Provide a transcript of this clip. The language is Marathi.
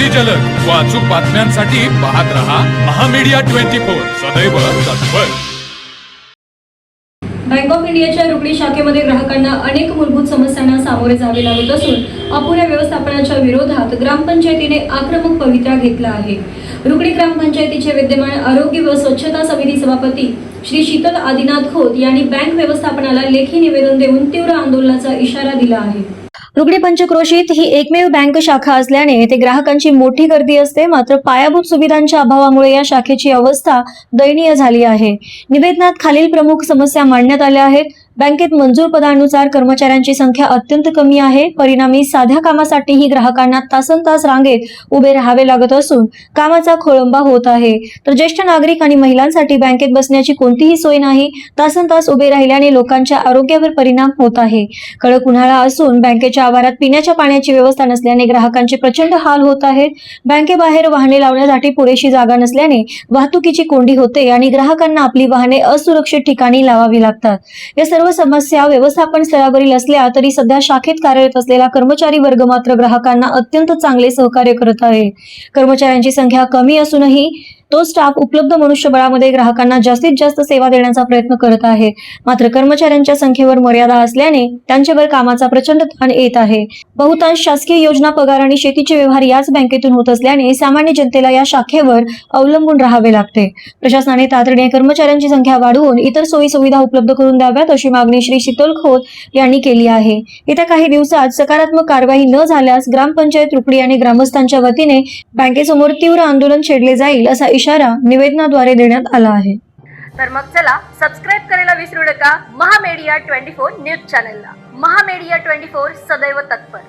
अगदी जलद व अचूक बातम्यांसाठी पाहत रहा महामीडिया 24 सदैव तत्पर। बँक ऑफ इंडियाच्या रुकडी शाखेमध्ये ग्राहकांना अनेक मूलभूत समस्यांना सामोरे जावे लागत असून अपुऱ्या व्यवस्थापनाच्या विरोधात ग्रामपंचायतीने आक्रमक पवित्रा घेतला आहे। रुकडी ग्रामपंचायतीचे विद्यमान आरोग्य व स्वच्छता समिती सभापती श्री शीतल आदिनाथ खोत यांनी बँक व्यवस्थापनाला लेखी निवेदन देऊन तीव्र आंदोलनाचा इशारा दिला आहे। रुकडी पंचक्रोशीत ही एकमेव बँक शाखा असल्याने येथे ग्राहकांची मोठी गर्दी असते, मात्र पायाभूत सुविधांच्या अभावामुळे या शाखेची अवस्था दयनीय झाली आहे। निवेदनात खालील प्रमुख समस्या मांडण्यात आल्या आहेत। बँकेत मंजूर पदानुसार कर्मचाऱ्यांची संख्या अत्यंत कमी आहे। परिणामी साध्या कामासाठीही ग्राहकांना तासनतास रांगेत उभे राहावे लागत असून कामाचा खोळंबा होत आहे। तर ज्येष्ठ नागरिक आणि महिलांसाठी बँकेत बसण्याची कोणतीही सोय नाही। तासनतास उभे राहिल्याने लोकांच्या आरोग्यावर परिणाम होत आहे। कडक उन्हाळा असून बँकेच्या आवारात पिण्याच्या पाण्याची व्यवस्था नसल्याने ग्राहकांचे प्रचंड हाल होत आहेत। बँकेबाहेर वाहने लावण्यासाठी पुरेशी जागा नसल्याने वाहतुकीची कोंडी होते आणि ग्राहकांना आपली वाहने असुरक्षित ठिकाणी लावावी लागतात। या सर्व समस्या व्यवस्थापन स्तरावरील असल्या तरी सध्या शाखेत कार्यरत असलेला कर्मचारी वर्ग मात्र ग्राहकांना अत्यंत चांगले सहकार्य करत आहे। कर्मचाऱ्यांची संख्या कमी असूनही तो स्टाफ उपलब्ध मनुष्यबळामध्ये ग्राहकांना जास्तीत जास्त सेवा देण्याचा प्रयत्न करत आहे। मात्र कर्मचाऱ्यांच्या संख्येवर मर्यादा असल्याने त्यांच्यावर कामाचा प्रचंड ताण येत आहे। बहुतांश शासकीय योजना, पगार आणि शेतीचे व्यवहार याच बँकेतून होत असल्याने सामान्य जनतेला या शाखेवर अवलंबून राहावे लागते। प्रशासनाने तातडीने कर्मचाऱ्यांची संख्या वाढवून इतर सोयी सुविधा उपलब्ध करून द्याव्यात अशी मागणी श्री शीतल खोत यांनी केली आहे। येत्या काही दिवसात सकारात्मक कारवाई न झाल्यास ग्रामपंचायत रुकडी आणि ग्रामस्थांच्या वतीने बँकेसमोर तीव्र आंदोलन छेडले जाईल असा इशारा निवेदनाद्वारे देण्यात आला आहे। तर मग चला सबस्क्राइब करायला विसरू नका महामीडिया 24 न्यूज चॅनलला। महामीडिया 24 सदैव तत्पर।